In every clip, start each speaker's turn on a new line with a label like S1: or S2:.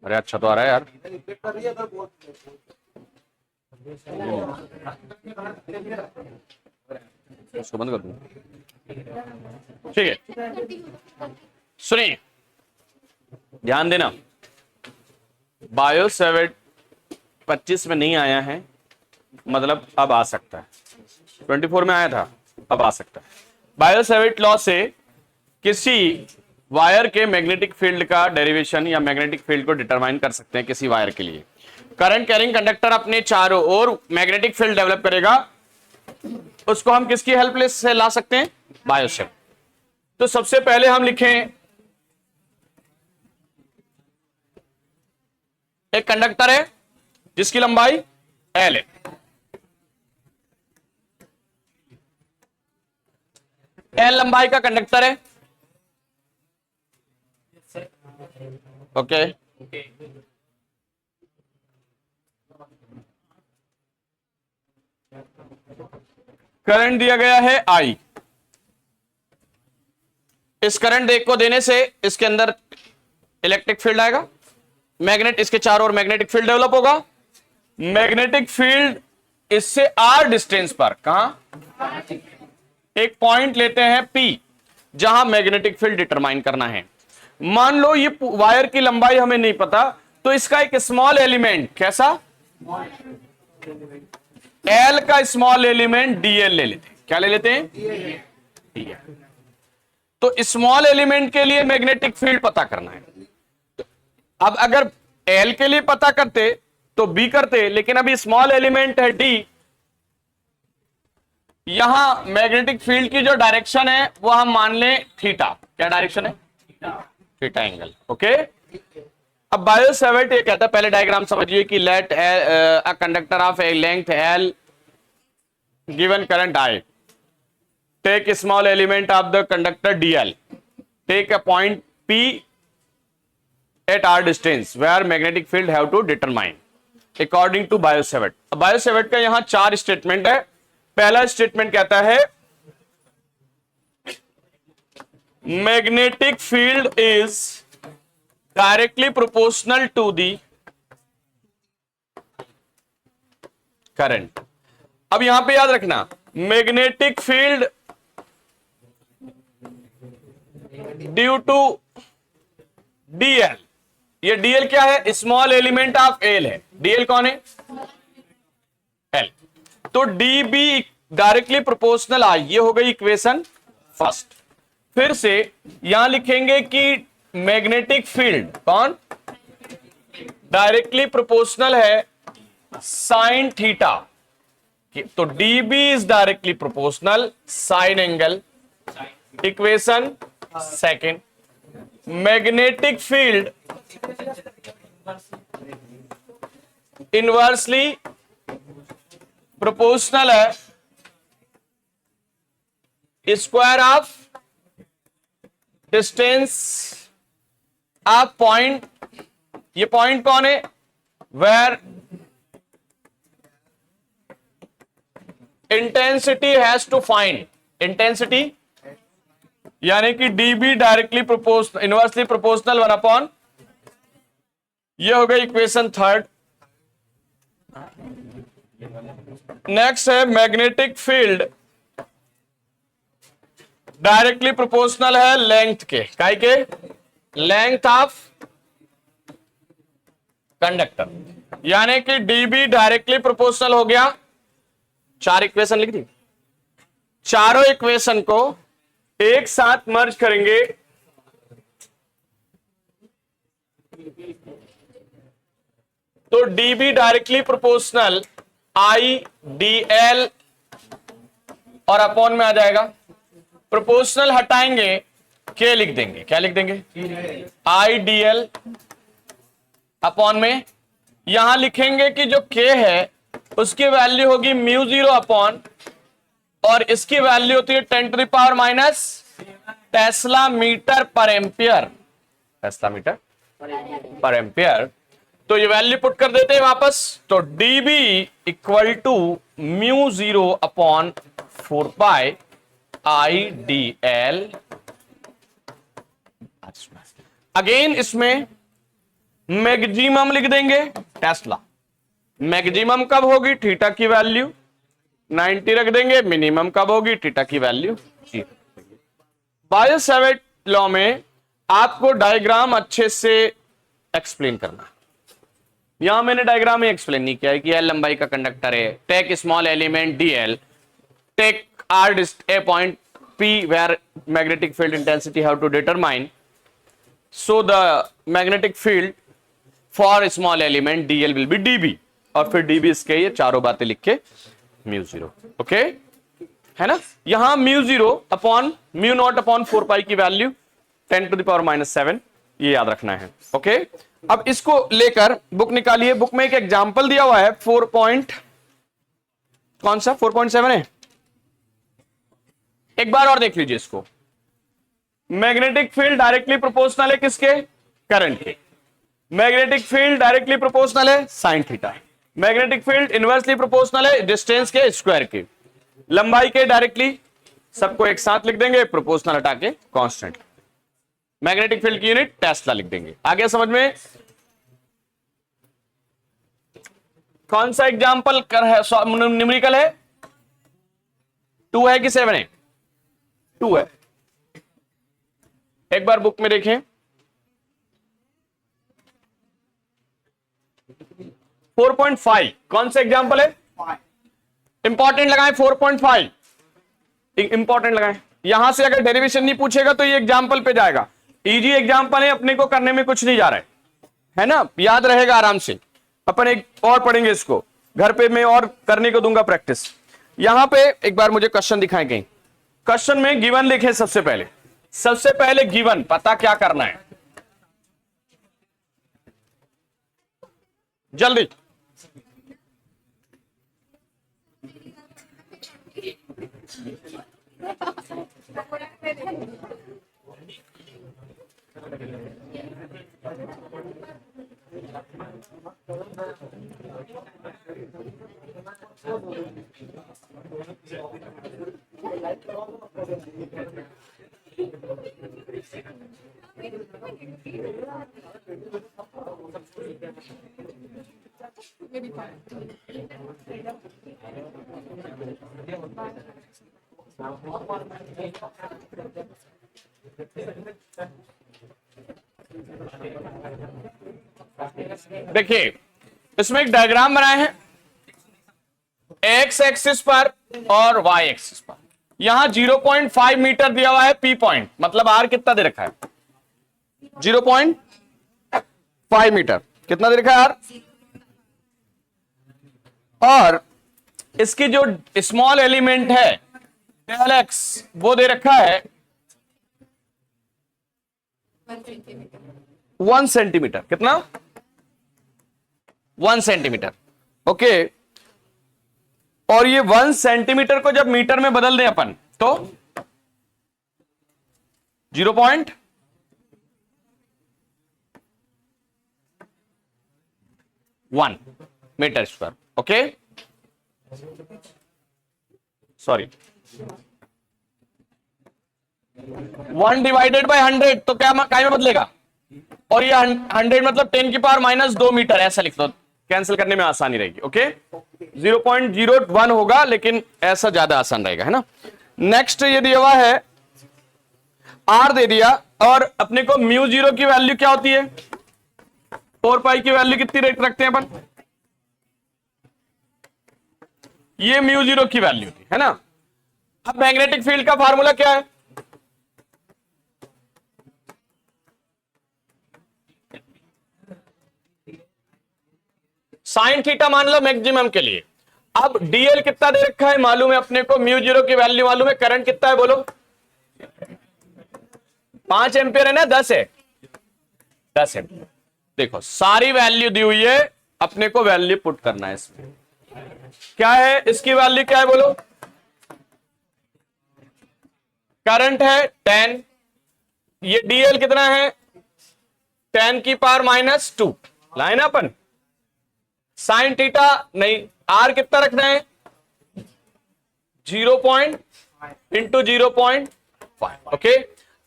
S1: अरे अच्छा तो आ रहा है यार। उसको बंद कर दूं। ठीक है, सुनिए, ध्यान देना। बायो सेवेट 25 में नहीं आया है, मतलब अब आ सकता है। 24 में आया था, अब आ सकता है। बायो सेवेट लॉ से किसी वायर के मैग्नेटिक फील्ड का डेरिवेशन या मैग्नेटिक फील्ड को डिटरमाइन कर सकते हैं किसी वायर के लिए। करंट कैरिंग कंडक्टर अपने चारों ओर मैग्नेटिक फील्ड डेवलप करेगा, उसको हम किसकी हेल्प से ला सकते हैं? बायो से। तो सबसे पहले हम लिखें, एक कंडक्टर है जिसकी लंबाई L है, L लंबाई का कंडक्टर है। ओके, करंट दिया गया है I। इस करंट को देने से इसके अंदर इलेक्ट्रिक फील्ड आएगा, मैग्नेट इसके चारों ओर मैग्नेटिक फील्ड डेवलप होगा। मैग्नेटिक फील्ड इससे R डिस्टेंस पर, कहां, एक पॉइंट लेते हैं P, जहां मैग्नेटिक फील्ड डिटरमाइन करना है। मान लो ये वायर की लंबाई हमें नहीं पता, तो इसका एक स्मॉल एलिमेंट, कैसा, L का स्मॉल एलिमेंट DL ले लेते हैं। क्या ले लेते हैं? DL। तो स्मॉल एलिमेंट के लिए मैग्नेटिक फील्ड पता करना है। अब अगर L के लिए पता करते तो B करते, लेकिन अभी स्मॉल एलिमेंट है D, यहां मैग्नेटिक फील्ड की जो डायरेक्शन है वो हम मान लें थीटा। क्या डायरेक्शन है? Theta angle. ओके, अब बायो सेवेट ये कहता है, पहले डायग्राम समझिए कि let a conductor of a length L given current I, take a small element of the conductor DL, take a point P at R distance where magnetic field have to determine according to Biot Savart. अब Biot Savart का यहां 4 statement है। पहला statement कहता है magnetic field is directly proportional to the current. अब यहां पे याद रखना, magnetic field due to DL, ये DL क्या है? स्मॉल एलिमेंट ऑफ L है। DL कौन है? L। तो DB डायरेक्टली प्रोपोर्शनल I, ये हो गई इक्वेशन फर्स्ट। फिर से यहां लिखेंगे कि मैग्नेटिक फील्ड कौन, डायरेक्टली प्रोपोर्शनल है साइन थीटा, तो DB is directly proportional sine angle. Equation second, magnetic field inversely proportional है square of distance of point, ये पॉइंट कौन है? Where intensity has to find, intensity यानी कि DB directly proportional inversely proportional 1/, ये हो गई इक्वेशन थर्ड। नेक्स्ट है मैग्नेटिक फील्ड डायरेक्टली प्रोपोर्शनल है लेंथ के, काय के, लेंथ ऑफ कंडक्टर, यानी कि DB डायरेक्टली प्रोपोर्शनल हो गया। 4 इक्वेशन लिख दी। चारों इक्वेशन को एक साथ मर्ज करेंगे तो DB डायरेक्टली प्रोपोर्शनल IDL और अपॉन में आ जाएगा। प्रोपोर्शनल हटाएंगे, K लिख देंगे। क्या लिख देंगे? IDL अपॉन में यहां लिखेंगे कि जो K है उसकी वैल्यू होगी μ0 अपॉन, और इसकी वैल्यू होती है 10⁻⁻⁻ टेस्ला मीटर पर एम्पियर, टेस्ला मीटर पर एम्पियर। तो ये वैल्यू पुट कर देते हैं वापस, तो dB equal to mu 0 upon 4 pi IDL। Again इसमें मैक्सिमम लिख देंगे टेस्ला। मैक्सिमम कब होगी, थीटा की वैल्यू 90 रख देंगे, मिनिमम कब होगी, थीटा की वैल्यू 0। बायो-सैवर्ट लॉ में आपको डायग्राम अच्छे से एक्सप्लेन करना। यहां मैंने डायग्राम ही एक्सप्लेन नहीं किया है कि एल लंबाई का कंडक्टर है, take small element DL, take R a point P where magnetic field intensity how to determine, so the magnetic field for small element DL will be dB, और फिर dB इसके ये चारों बातें लिख के म्यू 0। ओके है ना। यहां mu 0 upon mu naught upon 4 पाई की वैल्यू 10⁻⁷ ये याद रखना है। ओके अब इसको लेकर बुक निकालिए। बुक में एक एग्जांपल दिया हुआ है 4.7 है, एक बार और देख लीजिए इसको। मैग्नेटिक फील्ड डायरेक्टली प्रोपोर्शनल है किसके, करंट के। मैग्नेटिक फील्ड डायरेक्टली प्रोपोर्शनल है sine theta. Magnetic field inversely proportional है डिस्टेंस के स्क्वायर के। लंबाई के डायरेक्टली सबको एक साथ लिख देंगे, प्रोपोर्शनल हटा के कांस्टेंट। मैग्नेटिक फील्ड की यूनिट टेस्ला लिख देंगे। आगे समझ में। कौन सा एग्जांपल कर है, न्यूमेरिकल है, 2 है कि 7 है, 2 है। एक बार बुक में देखें 4.5 कौन सा एग्जांपल है, इंपॉर्टेंट लगाएं 4.5 इंपॉर्टेंट लगाएं। यहां से अगर डेरिवेशन नहीं पूछेगा तो ये एग्जांपल पे जाएगा। इजी एग्जांपल है, अपने को करने में कुछ नहीं जा रहा है ना, याद रहेगा आराम से। अपन एक और पढ़ेंगे इसको घर पे, मैं और करने को दूंगा प्रैक्टिस। यहां पे एक बार मुझे क्वेश्चन दिखाएं कहीं। क्वेश्चन में गिवन लिखे सबसे पहले गिवन पता क्या करना है जल्दी। देखिए इसमें एक डायग्राम बनाए हैं एक्स एक्सिस पर और वाई एक्सिस पर। यहां 0.5 मीटर दिया हुआ है पी पॉइंट, मतलब आर कितना दे रखा है 0.5 मीटर। कितना दे रखा है आर, और इसकी जो स्मॉल एलिमेंट है डेल एक्स वो दे रखा है 1 सेंटीमीटर। कितना, 1 सेंटीमीटर। ओके और ये 1 सेंटीमीटर को जब मीटर में बदल दें अपन तो 0.1 metre square. Okay sorry 1 divided by 100 तो क्या में बदलेगा, और ये 100 मतलब 10⁻⁻2 मीटर ऐसा लिख दो, कैंसिल करने में आसानी रहेगी। ओके 0.01 होगा लेकिन ऐसा ज्यादा आसान रहेगा, है ना। नेक्स्ट ये दिया हुआ है आर दे दिया, और अपने को म्यू 0 की वैल्यू क्या होती है, 4 पाई की वैल्यू कितनी रेट रखते हैं अपन, ये म्यू 0 की वैल्यू थी, है ना। अब मैग्नेटिक फील्ड का फार्मूला क्या है, साइन थीटा मान लो मैक्सिमम के लिए। अब डीएल कितना दे रखा है मालूम है अपने को, म्यू 0 की वैल्यू मालूम है, करंट कितना है बोलो 5 एम्पियर है ना, 10 है 10 एम्पियर। देखो सारी वैल्यू दी हुई है, अपने को वैल्यू पुट करना है इसमें। क्या है इसकी वैल्यू, क्या है बोलो, करंट है 10, ये डीएल कितना है 10 की पावर -2 लाए ना अपन। साइन थीटा नहीं, आर कितना रखना है 0 इंटू 0.5। ओके,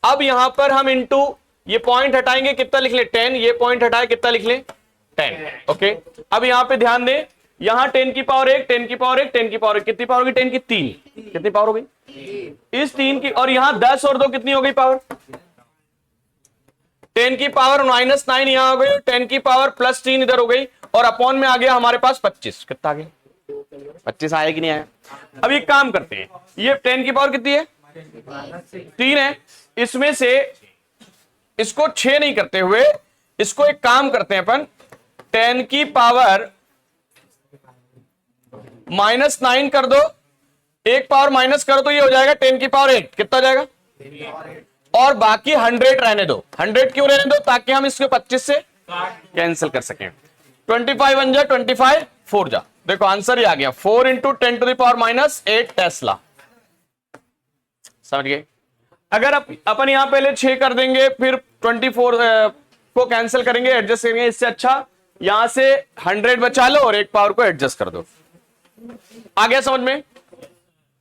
S1: अब यहां पर हम इंटू ये पॉइंट हटाएंगे, कितना लिख ले 10, ये पॉइंट हटाए कितना लिख ले 10। ओके, अब यहां पे ध्यान दें, यहां 10 की पावर 1, 10 की पावर 1, 10 की पावर 1, कितनी पावर होगी 10 की 3, कितनी पावर हो गई इस 3 की, और यहां 10 और 2 कितनी हो गई पावर 10 की पावर -9 यहां हो गई, 10 की पावर +3 इधर हो गई, और अपॉन में आ गया हमारे पास 25। कितना आ गया 25 आया कि नहीं आया। अब एक काम करते हैं, ये 10 की पावर कितनी है 3 है, इसमें से इसको 6 नहीं करते हुए इसको एक काम करते हैं अपन, 10 की पावर -9 कर दो, एक पावर माइनस करो तो ये हो जाएगा 10 की पावर 8, कितना हो जाएगा, और बाकी 100 रहने दो। 100 क्यों रहने दो, ताकि हम इसको 25 से कैंसिल कर सकें। 25 1 जा 25, 4 जा, देखो आंसर ही आ गया 4 into 10 to the power -8 tesla. समझ गए। अगर अपन यहां पहले 6 कर देंगे, फिर 24 को कैंसिल करेंगे, एडजस्ट करेंगे, इससे अच्छा यहां से 100 बचा लो और एक पावर को एडजस्ट कर दो। आ गया समझ में,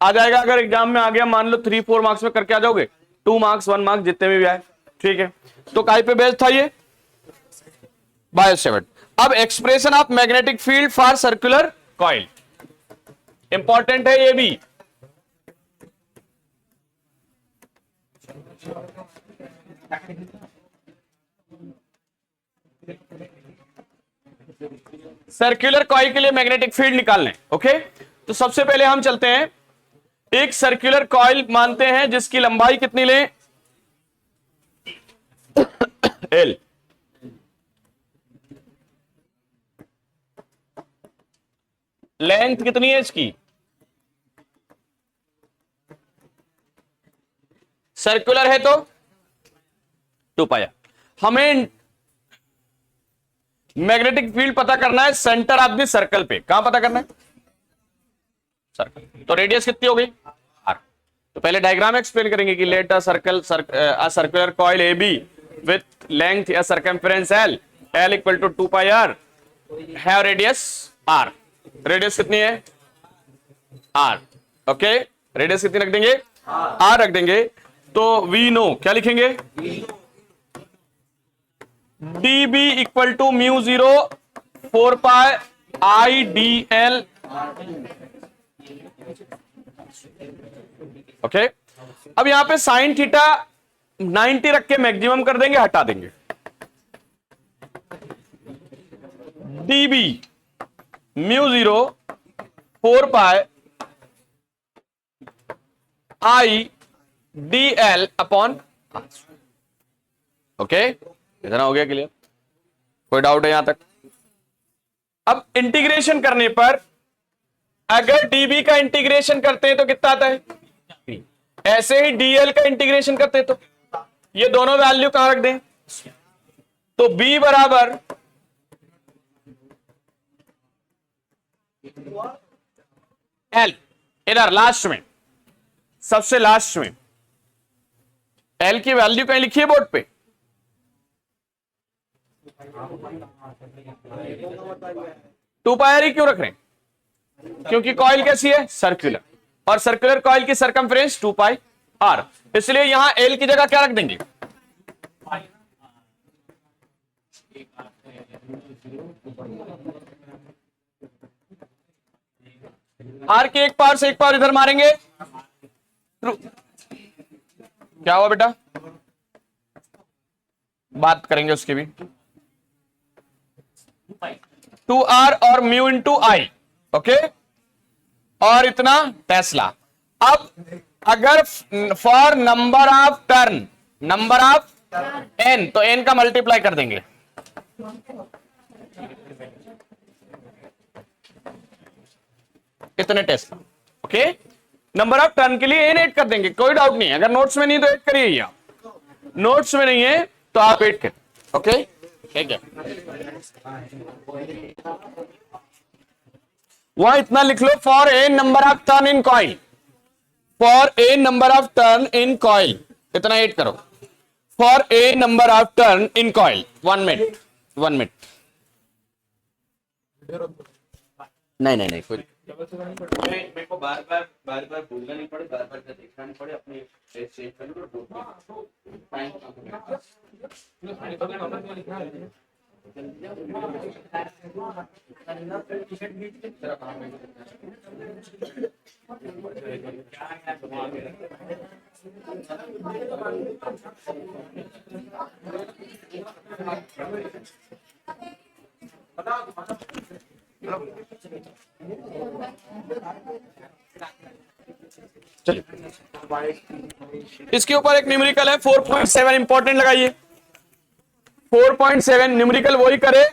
S1: आ जाएगा। अगर एग्जाम में आ गया, मान लो 3-4 मार्क्स में करके आ जाओगे, 2 मार्क्स 1 मार्क्स जितने भी आए, ठीक है। तो काय पे बेस्ड था ये, बायो सेवर्ट। अब expression of magnetic field for circular coil, important है ये भी। सर्कुलर कॉइल के लिए मैग्नेटिक फील्ड निकालने, ओके। तो सबसे पहले हम चलते हैं, एक सर्कुलर कॉइल मानते हैं जिसकी लंबाई कितनी ले L, लेंथ कितनी है इसकी, सर्कुलर है तो 2 पाई। हमें मैग्नेटिक फील्ड पता करना है सेंटर ऑफ द सर्कल पे, कहां पता करना है सर्कल, तो रेडियस कितनी हो गई r। तो पहले डायग्राम एक्सप्लेन करेंगे कि let a circular coil A B with length या circumference l, l equal to 2 pi r, have radius r। Radius कितनी है r, ओके। रेडियस कितनी रख देंगे r रख देंगे, तो वी नो क्या लिखेंगे dB equal to μ0 4 pi I dl, okay. अब यहां पे साइन थीटा 90 रख के मैक्सिमम कर देंगे, हटा देंगे। dB μ0 4 pi I dl upon, okay. इतना हो गया क्लियर, कोई डाउट है यहां तक। अब इंटीग्रेशन करने पर अगर dB का इंटीग्रेशन करते हैं तो कितना आता है, ऐसे ही dl का इंटीग्रेशन करते हैं तो ये दोनों वैल्यू कहां रख दें, तो b बराबर l, इधर लास्ट में, सबसे लास्ट में l की वैल्यू कहीं लिखिए बोर्ड पे, टू पाई आर ही क्यों रख रहे हैं, क्योंकि कॉइल कैसी है सर्कुलर, और सर्कुलर कॉइल की सरकमफ्रेंस 2 पाई आर, इसलिए यहां एल की जगह क्या रख देंगे आर के एक पावर से एक पावर इधर मारेंगे, क्या हुआ बेटा, बात करेंगे उसकी भी। 2r और म्यू इंटू आई, ओके, और इतना टेस्ला। अब अगर for number of turn, number of n, तो n का मल्टीप्लाई कर देंगे, इतने Tesla, okay. Number of turn के लिए n ऐड कर देंगे, कोई डाउट नहीं है। अगर नोट्स में नहीं तो ऐड करिए, आप नोट्स में नहीं है तो आप ऐड करें, ओके, ठीक है। वहां इतना लिख लो, for a number of turn in coil, for a number of turn in coil, इतना ऐड करो। For a number of turn in coil 1 minute 1 minute. नहीं कोई मेरे को बार बार बोलना नहीं पड़े, बार बार देखना नहीं पड़े, अपनी चेंज कर लो। चलिए, इसके ऊपर एक न्यूमेरिकल है 4.7, इंपॉर्टेंट लगाइए। 4.7 न्यूमेरिकल वही करे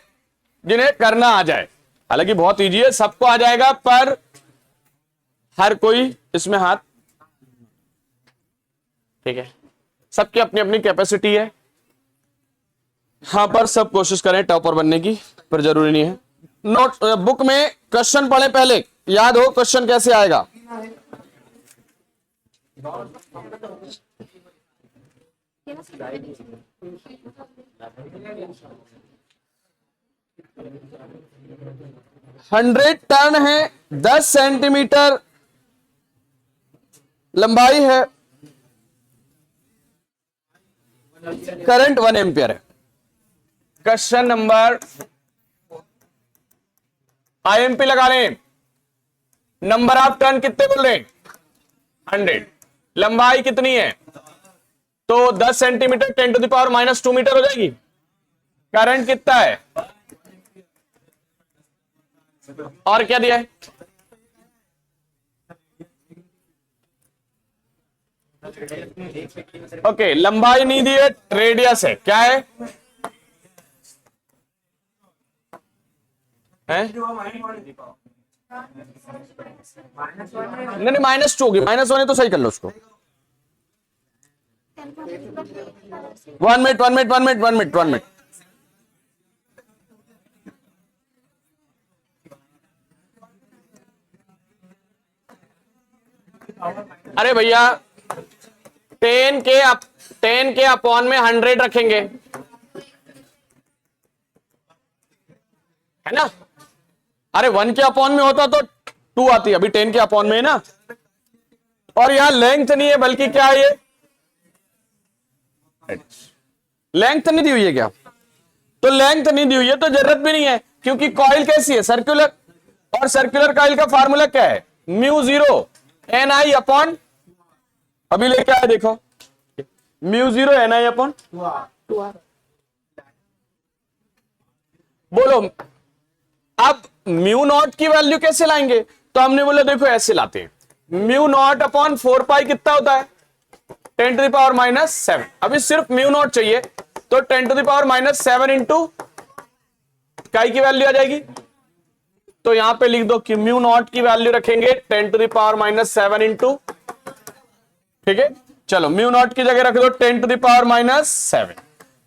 S1: जिन्हें करना आ जाए, हालांकि बहुत इजी है, सबको आ जाएगा, पर हर कोई इसमें हाथ, ठीक है, सबकी अपनी अपनी कैपेसिटी है। हाँ, पर सब कोशिश करें टॉपर बनने की, पर जरूरी नहीं है। नोट बुक में क्वेश्चन पढ़े, पहले याद हो क्वेश्चन कैसे आएगा। हंड्रेड टर्न है, 10 सेंटीमीटर लंबाई है, करंट 1 एम्पियर है। क्वेश्चन नंबर आईएमपी लगा लें। नंबर ऑफ टर्न कितने बोल रहे हैं? 100। लंबाई कितनी है? तो 10 सेंटीमीटर 10⁻⁻² मीटर हो जाएगी। करंट कितना है? और क्या दिया है? ओके, लंबाई नहीं दी है, रेडियस है। क्या है? नहीं, -2 होगी, -1 है तो सही कर लो उसको। 1 मिनट। अरे भैया, 10 के अपॉन में 100 रखेंगे, है ना? अरे 1 के अपॉन में होता तो 2 आती, अभी 10 के अपॉन में है ना। और यहां लेंथ नहीं है, बल्कि क्या है, ये लेंथ नहीं दी हुई है क्या? तो लेंथ नहीं दी हुई है तो जरूरत भी नहीं है, क्योंकि कॉइल कैसी है? सर्कुलर। और सर्कुलर कॉइल का फार्मूला क्या है? μ0 Ni अपॉन, अभी लेके आए देखो, μ0 Ni अपॉन 2R। बोलो अब μ0 की वैल्यू कैसे लाएंगे? तो हमने बोला देखो ऐसे लाते हैं, μ0 अपॉन 4π कितना होता है? 10⁻⁻7। अभी सिर्फ μ0 चाहिए, तो 10⁻⁻7 इंटू काई की वैल्यू आ जाएगी। तो यहां पे लिख दो कि μ0 की वैल्यू रखेंगे 10⁻⁻7 इंटू, ठीक है। चलो μ0 की जगह रख दो 10⁻⁻7,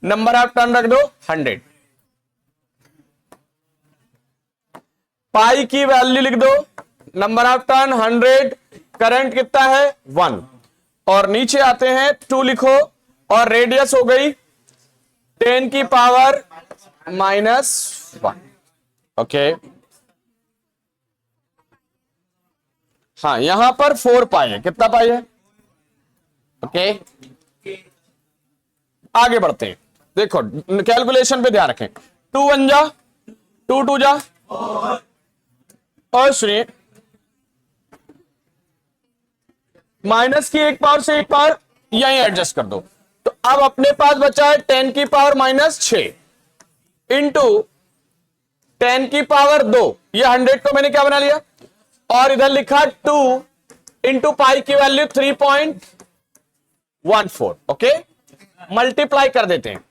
S1: नंबर ऑफ टर्न रख दो 100, पाई की वैल्यू लिख दो, नंबर ऑफ टर्न 100, करंट कितना है? 1, और नीचे आते हैं 2 लिखो, और रेडियस हो गई 10⁻⁻1। ओके, हाँ, यहां पर 4 पाई है, कितना पाई है? ओके, आगे बढ़ते हैं। देखो कैलकुलेशन पे ध्यान रखें, 2 1 जा 2 2 जा, और सुनिए माइनस की एक पावर से एक पावर यहीं एडजस्ट कर दो। तो अब अपने पास बचा है 10⁻⁻6 इंटू 10⁻2। ये 100 को मैंने क्या बना लिया, और इधर लिखा 2 इंटू पाई की वैल्यू 3.14। ओके, मल्टीप्लाई कर देते हैं,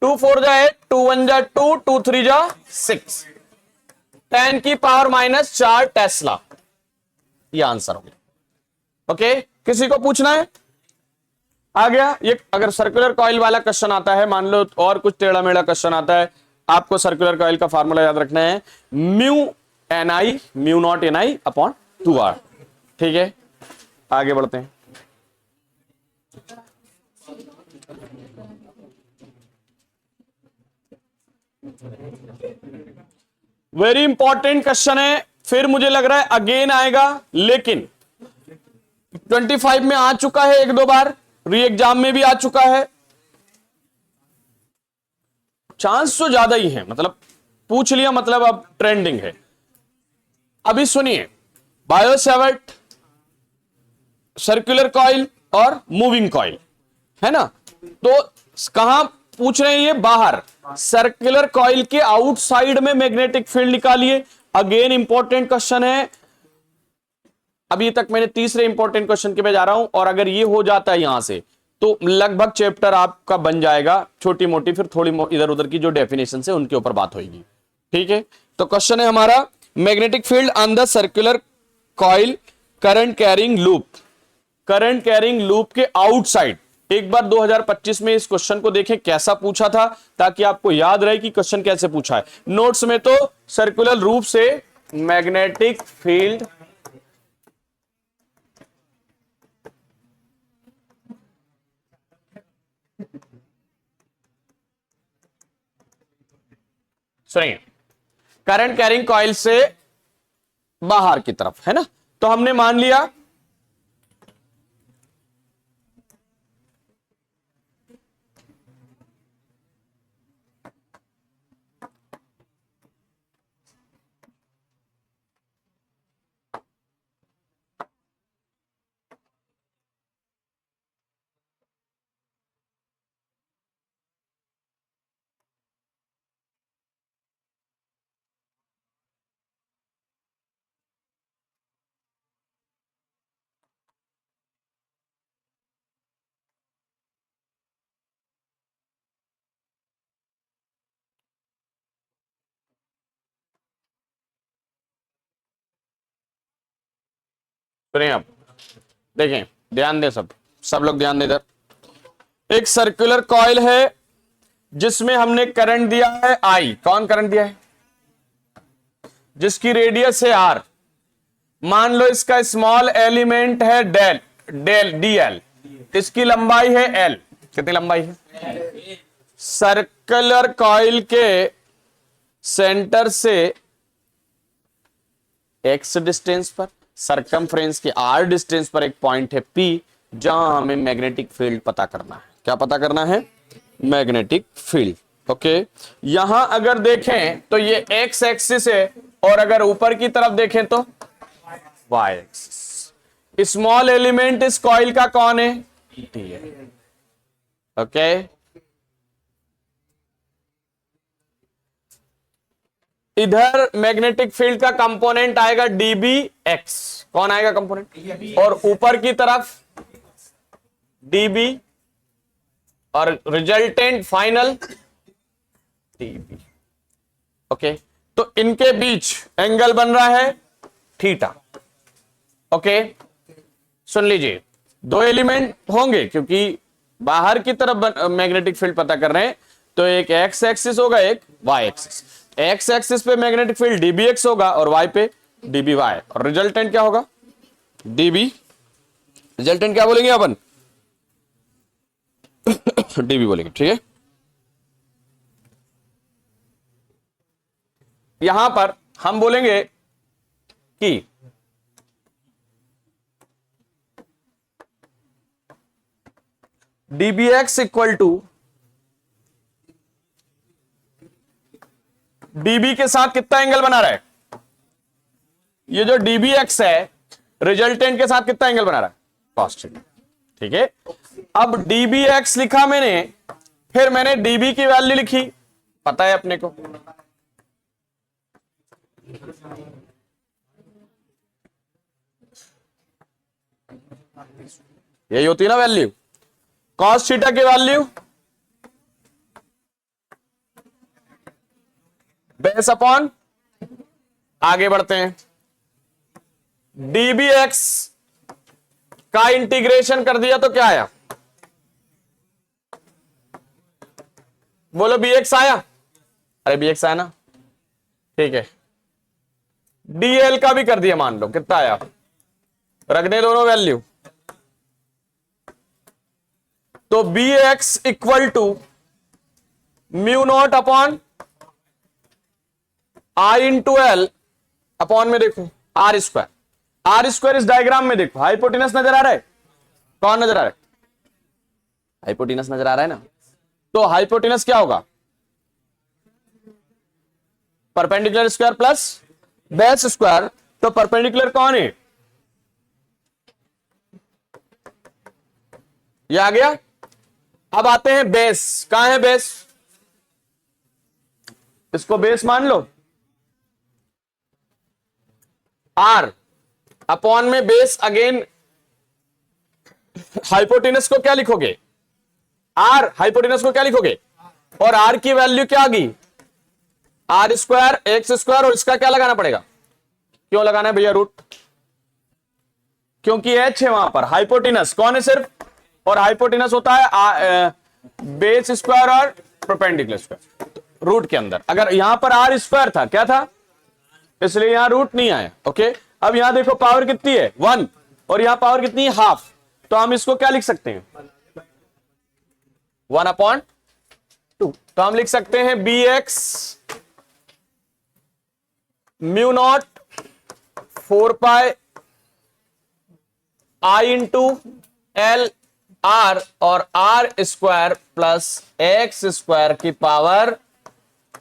S1: 2 4 जा 8, 2 1 जा 2, 2 3 जा 6, 10⁻⁻4 टेस्ला। ये आंसर हो गया। ओके, किसी को पूछना है? आ गया। ये अगर सर्कुलर कॉइल वाला क्वेश्चन आता है, मान लो और कुछ टेढ़ा मेढ़ा क्वेश्चन आता है, आपको सर्कुलर कॉइल का फार्मूला याद रखना है, μ0 Ni अपॉन 2R। ठीक है, आगे बढ़ते हैं। वेरी इंपॉर्टेंट क्वेश्चन है, फिर मुझे लग रहा है अगेन आएगा, लेकिन 25 में आ चुका है, एक दो बार री एग्जाम में भी आ चुका है, चांस तो ज्यादा ही है, मतलब पूछ लिया मतलब अब ट्रेंडिंग है। अभी सुनिए, बायोसेवर्ट, सर्कुलर कॉइल और मूविंग कॉइल, है ना। तो कहां पूछ रहे हैं ये? बाहर। सर्कुलर कॉइल के आउटसाइड में मैग्नेटिक फील्ड निकालिए। अगेन इंपॉर्टेंट क्वेश्चन है, अभी तक मैंने तीसरे इंपॉर्टेंट क्वेश्चन के पे जा रहा हूं, और अगर ये हो जाता है यहां से तो लगभग चैप्टर आपका बन जाएगा। छोटी मोटी फिर थोड़ी इधर उधर की जो डेफिनेशन है उनके ऊपर बात होगी, ठीक है। तो क्वेश्चन है हमारा, magnetic field on the circular coil current carrying loop, current carrying loop के आउटसाइड। एक बार 2025 में इस क्वेश्चन को देखें कैसा पूछा था, ताकि आपको याद रहे कि क्वेश्चन कैसे पूछा है। नोट्स में तो सर्कुलर रूप से मैग्नेटिक फील्ड सुनिए, करंट कैरिंग कॉइल से बाहर की तरफ, है ना। तो हमने मान लिया सुनिए, आप देखें, ध्यान दें, सब सब लोग ध्यान दें। इधर एक सर्कुलर कॉइल है जिसमें हमने करंट दिया है आई। कौन करंट दिया है? जिसकी रेडियस है आर। मान लो इसका स्मॉल एलिमेंट है डेल डेल डीएल, इसकी लंबाई है एल। कितनी लंबाई है? सर्कुलर कॉइल के सेंटर से एक्स डिस्टेंस पर, सरकमफ्रेंस के आर डिस्टेंस पर एक पॉइंट है पी, जहां हमें मैग्नेटिक फील्ड पता करना है। क्या पता करना है? Magnetic field. ओके, यहां अगर देखें तो ये एक्स एक्सिस है, और अगर ऊपर की तरफ देखें तो वाई एक्सिस। स्मॉल एलिमेंट इस कॉइल का कौन है? डी है। ओके, इधर मैग्नेटिक फील्ड का कंपोनेंट आएगा डीबी एक्स। कौन आएगा कंपोनेंट? और ऊपर की तरफ डीबी, और रिजल्टेंट फाइनल डीबी। ओके, तो इनके बीच एंगल बन रहा है थीटा। ओके, सुन लीजिए, दो एलिमेंट होंगे क्योंकि बाहर की तरफ मैग्नेटिक फील्ड पता कर रहे हैं, तो एक एक्स एक्सिस होगा, एक वाई एक्सिस। एक्स एक्सिस पे मैग्नेटिक फील्ड डीबी एक्स होगा, और वाई पे डीबी वाई, और रिजल्टेंट क्या होगा? डीबी। रिजल्टेंट क्या बोलेंगे अपन? डीबी बोलेंगे, ठीक है। यहां पर हम बोलेंगे कि dB X equal to dB के साथ कितना एंगल बना रहा है? ये जो डीबी एक्स है रिजल्टेंट के साथ कितना एंगल बना रहा है? Cos theta. ठीक है, अब डीबी एक्स लिखा मैंने, फिर मैंने डीबी की वैल्यू लिखी, पता है अपने को। यही होती है ना वैल्यू, कॉस थीटा की वैल्यू बेस अपॉन, आगे बढ़ते हैं, डीबी एक्स का इंटीग्रेशन कर दिया तो क्या आया? बोलो बी एक्स आया? अरे बी एक्स आया ना, ठीक है। डीएल का भी कर दिया, मान लो कितना आया, रख दे दोनों वैल्यू। तो B X equal to mu naught upon I into L upon में देखो आर स्क्वायर। आर स्क्वायर इस डायग्राम में देखो हाइपोटेनस नजर आ रहा है, कौन नजर आ रहा है? हाइपोटेनस नजर आ रहा है ना। तो हाइपोटेनस क्या होगा? Perpendicular square plus base square. तो परपेंडिकुलर कौन है? ये आ गया। अब आते हैं बेस, कहां है बेस? इसको बेस मान लो, आर अपॉन में बेस अगेन। हाइपोटेनस को क्या लिखोगे? आर। हाइपोटेनस को क्या लिखोगे? और आर की वैल्यू क्या आ गई? आर स्क्वायर एक्स स्क्वायर, और इसका क्या लगाना पड़ेगा? क्यों लगाना है भैया रूट? क्योंकि एच है वहां पर, हाइपोटेनस कौन है सिर्फ, और हाइपोटेनस होता है बेस स्क्वायर और परपेंडिकुलर स्क्वायर रूट के अंदर। अगर यहां पर आर स्क्वायर था, क्या था, इसलिए यहां रूट नहीं आया। ओके, अब यहां देखो पावर कितनी है 1, और यहां पावर कितनी है हाफ। तो हम इसको क्या लिख सकते हैं? 1/2। तो हम लिख सकते हैं B X mu naught 4 pi I into L R, और R square plus X square की पावर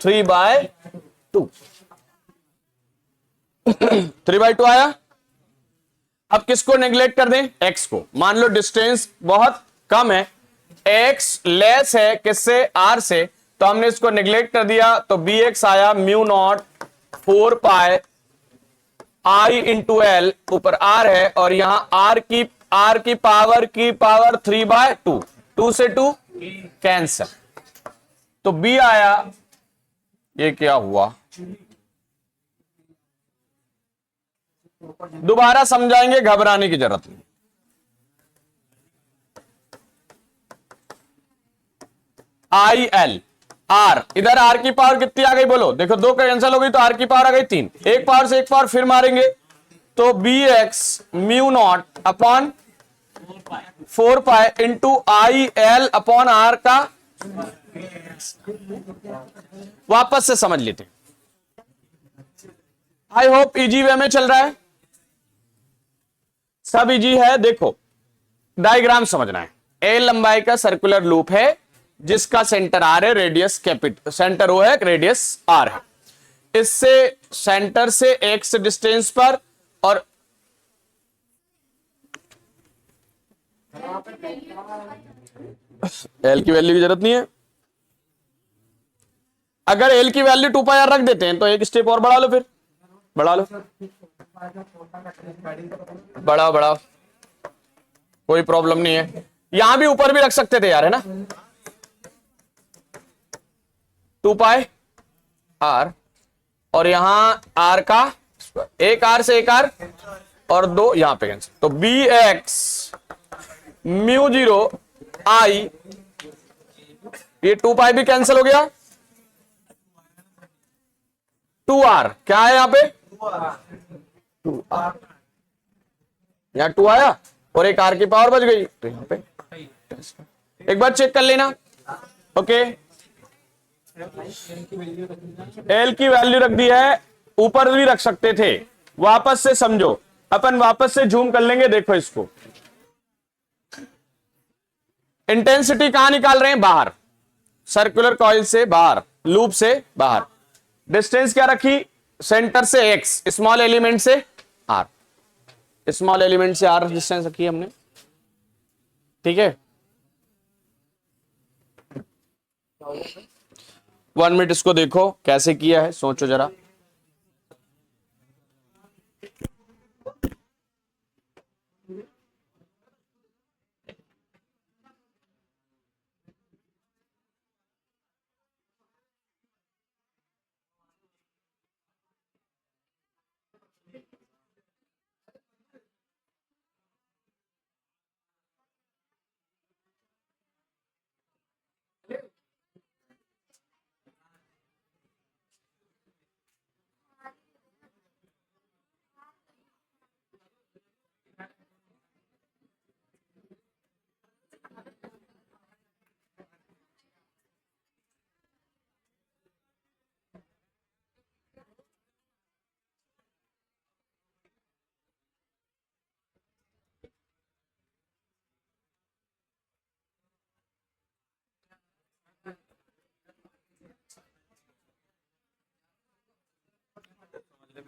S1: 3/2। 3/2 आया। अब किसको नेग्लेक्ट कर दें? एक्स को। मान लो डिस्टेंस बहुत कम है, एक्स लेस है किससे? आर से, तो हमने इसको नेग्लेक्ट कर दिया। तो बी एक्स आया mu naught 4 pi I into L, ऊपर आर है, और यहां आर की पावर 3/2। 2 से 2 कैंसल, तो बी आया। ये क्या हुआ? दोबारा समझाएंगे, घबराने की जरूरत नहीं। आई एल आर, इधर आर की पावर कितनी आ गई बोलो? देखो दो कैंसिल हो गई तो आर की पावर आ गई 3। एक पावर से एक पावर फिर मारेंगे, तो B X mu naught upon 4 pi into I L upon R का। वापस से समझ लेते हैं, आई होप इजी वे में चल रहा है, सब इजी है। देखो डायग्राम समझना है। ए लंबाई का सर्कुलर लूप है जिसका सेंटर आर है, रेडियस कैपिटल, सेंटर ओ है, रेडियस आर है। इससे सेंटर से एक्स डिस्टेंस पर, और एल की वैल्यू की जरूरत नहीं है। अगर एल की वैल्यू 2 पाई आर रख देते हैं तो एक स्टेप और बढ़ा लो, फिर बढ़ा लो, बढ़ाओ बढ़ाओ, कोई प्रॉब्लम नहीं है। यहां भी ऊपर भी रख सकते थे यार, है ना। 2 पाई आर, और यहां आर का एक आर से एक आर, और 2 यहां पे कैंसिल। तो बी एक्स म्यू 0 आई, ये 2 पाई भी कैंसिल हो गया। 2 आर क्या है यहां पे? 2 आर, यहां 2 आया और एक आर की पावर बच गई, तो यहां पे एक बार चेक कर लेना। ओके, एल की वैल्यू रख दी है, ऊपर भी रख सकते थे। वापस से समझो, अपन वापस से जूम कर लेंगे। देखो इसको, इंटेंसिटी कहां निकाल रहे हैं? बाहर, सर्कुलर कॉइल से बाहर, लूप से बाहर। डिस्टेंस क्या रखी? सेंटर से एक्स, स्मॉल एलिमेंट से आर, स्मॉल एलिमेंट से आर डिस्टेंस रखी है हमने, ठीक है। 1 मिनट इसको देखो कैसे किया है, सोचो जरा।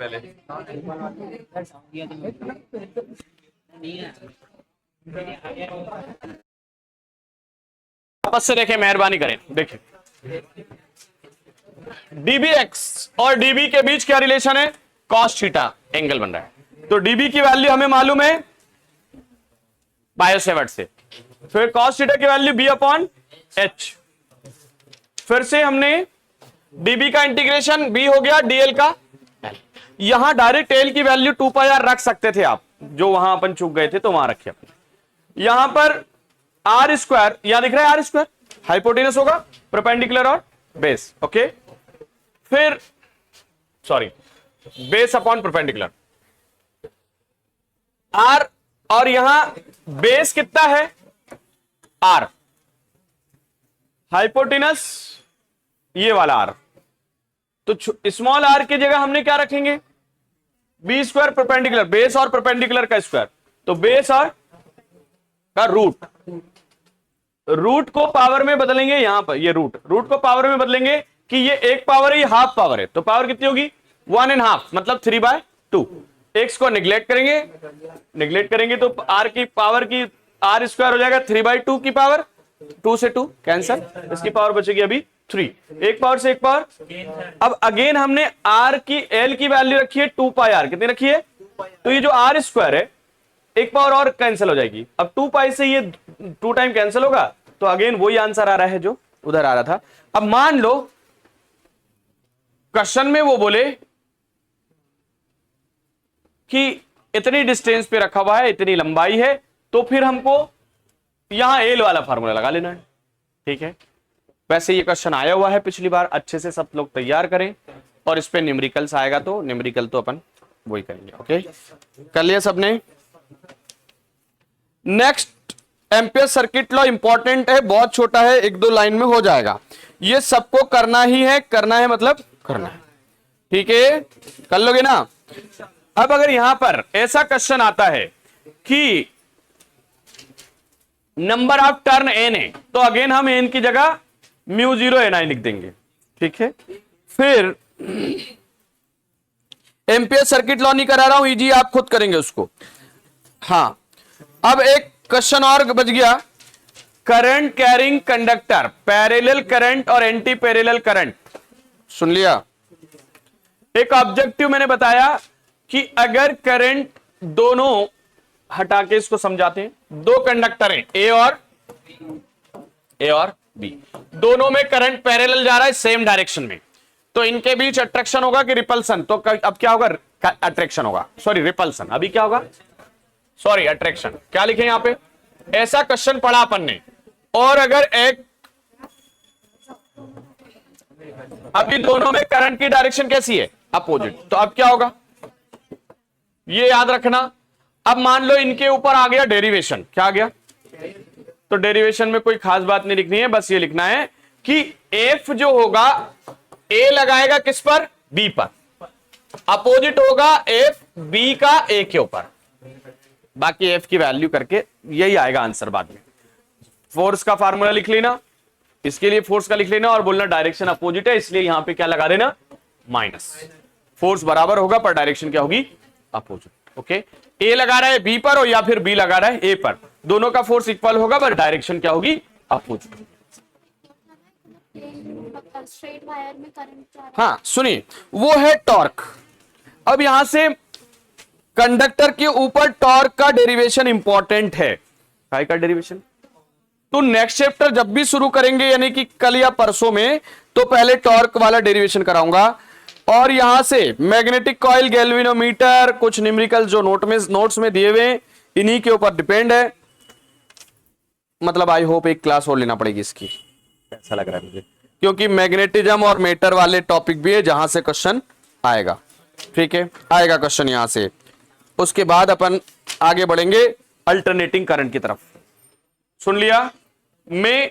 S1: पहले। वापस से देखें, मेहरबानी करें, देखिए डीबीएक्स और डीबी के बीच क्या रिलेशन है, कॉस थीटा एंगल बन रहा है। तो डीबी की वैल्यू हमें मालूम है बायो-सेवर्ट से, फिर कॉस थीटा की वैल्यू बी अपॉन एच, फिर से हमने डीबी का इंटीग्रेशन बी हो गया डीएल का एल। यहां डायरेक्ट एल की वैल्यू 2 पाई आर रख सकते थे आप, जो वहां अपन चूक गए थे तो वहां रखिए अपने। यहां पर आर स्क्वायर, यहां दिख रहा है आर स्क्वायर, हाइपोटेनस होगा, परपेंडिकुलर और बेस, ओके। फिर sorry, base upon perpendicular R, और यहां बेस कितना है आर, हाइपोटेनस ये वाला आर, तो स्मॉल आर की जगह हमने क्या रखेंगे, बी स्क्वायर परपेंडिकुलर, बेस और परपेंडिकुलर का स्क्वायर, तो बेस और का रूट, रूट को पावर में बदलेंगे, यहां पर ये रूट को पावर में बदलेंगे कि ये एक पावर है ये हाफ पावर है, तो पावर कितनी होगी 1.5, मतलब 3/2। एक्स को निगलेक्ट करेंगे तो आर की पावर की आर स्क्वायर हो जाएगा 3/2 की पावर, 2 से 2 कैंसल, इसकी पावर बचेगी अभी 3, एक पावर से एक पावर। अब अगेन हमने आर की एल की वैल्यू रखी है 2 पाई आर, कितनी रखी है, तो ये जो आर स्क्वायर है एक पावर और कैंसिल हो जाएगी, अब 2 पाई से ये 2 टाइम कैंसिल होगा, तो अगेन वही आंसर आ रहा है जो उधर आ रहा था। अब मान लो क्वेश्चन में वो बोले कि इतनी डिस्टेंस पे रखा हुआ है, इतनी लंबाई है, तो फिर हमको यहां एल वाला फार्मूला लगा लेना है, ठीक है। वैसे ये क्वेश्चन आया हुआ है पिछली बार, अच्छे से सब लोग तैयार करें, और इस पे न्यूमेरिकल्स आएगा तो न्यूमेरिकल तो अपन वही करेंगे, ओके। कर लिया सबने। Next ampere circuit law important है, बहुत छोटा है, 1-2 लाइन में हो जाएगा, ये सबको करना ही है, करना है मतलब करना है, ठीक है, कर लोगे ना। अब अगर यहां पर ऐसा क्वेश्चन आता है कि नंबर ऑफ टर्न एन है, तो अगेन हम एन की जगह μ0 ni लिख देंगे, ठीक है। फिर एम्पियर सर्किट लॉ नहीं करा रहा हूं, इजी आप खुद करेंगे उसको। हाँ, अब एक क्वेश्चन और बच गया, current carrying conductor, parallel current और एंटी पैरेलल करंट, सुन लिया। एक ऑब्जेक्टिव मैंने बताया कि अगर करंट दोनों, हटा के इसको समझाते हैं, 2 कंडक्टर हैं ए और बी, दोनों में करंट पैरेलल जा रहा है सेम डायरेक्शन में, तो इनके बीच अट्रैक्शन होगा कि रिपल्सन, तो अब क्या होगा, अट्रैक्शन होगा, सॉरी रिपल्सन, अभी क्या होगा, सॉरी अट्रैक्शन, क्या लिखे यहां पे, ऐसा क्वेश्चन पढ़ा अपन ने। और अगर एक, अभी दोनों में करंट की डायरेक्शन कैसी है, अपोजिट, तो अब क्या होगा, ये याद रखना। अब मान लो इनके ऊपर आ गया डेरिवेशन, क्या आ गया, तो डेरिवेशन में कोई खास बात नहीं लिखनी है, बस ये लिखना है कि एफ जो होगा ए लगाएगा किस पर, बी पर, अपोजिट होगा एफ बी का ए के ऊपर, बाकी एफ की वैल्यू करके यही आएगा आंसर बाद में। फोर्स का फार्मूला लिख लेना, इसके लिए फोर्स का लिख लेना और बोलना डायरेक्शन अपोजिट है, इसलिए यहां पे क्या लगा देना, माइनस, फोर्स बराबर होगा पर डायरेक्शन क्या होगी, अपोजिट, ओके। ए लगा रहा है बी पर और या फिर बी लगा रहा है ए पर, दोनों का फोर्स इक्वल होगा पर डायरेक्शन क्या होगी, अपोजिट। हाँ सुनिए, वो है टॉर्क। अब यहां से कंडक्टर के ऊपर टॉर्क का डेरिवेशन इंपॉर्टेंट है, काय का डेरिवेशन, तो नेक्स्ट चैप्टर जब भी शुरू करेंगे यानी कि कल या परसों में, तो पहले टॉर्क वाला डेरिवेशन कराऊंगा, और यहां से मैग्नेटिक कॉइल, गैल्वेनोमीटर, कुछ न्यूमेरिकल जो नोट्स में दिए हुए इन्हीं के ऊपर डिपेंड है। मतलब आई होप एक क्लास और लेना पड़ेगी इसकी, ऐसा लग रहा है मुझे, क्योंकि मैग्नेटिज्म और मेटर वाले टॉपिक भी है जहां से क्वेश्चन आएगा, ठीक है, आएगा क्वेश्चन यहां से। उसके बाद अपन आगे बढ़ेंगे अल्टरनेटिंग करंट की तरफ, सुन लिया। मैं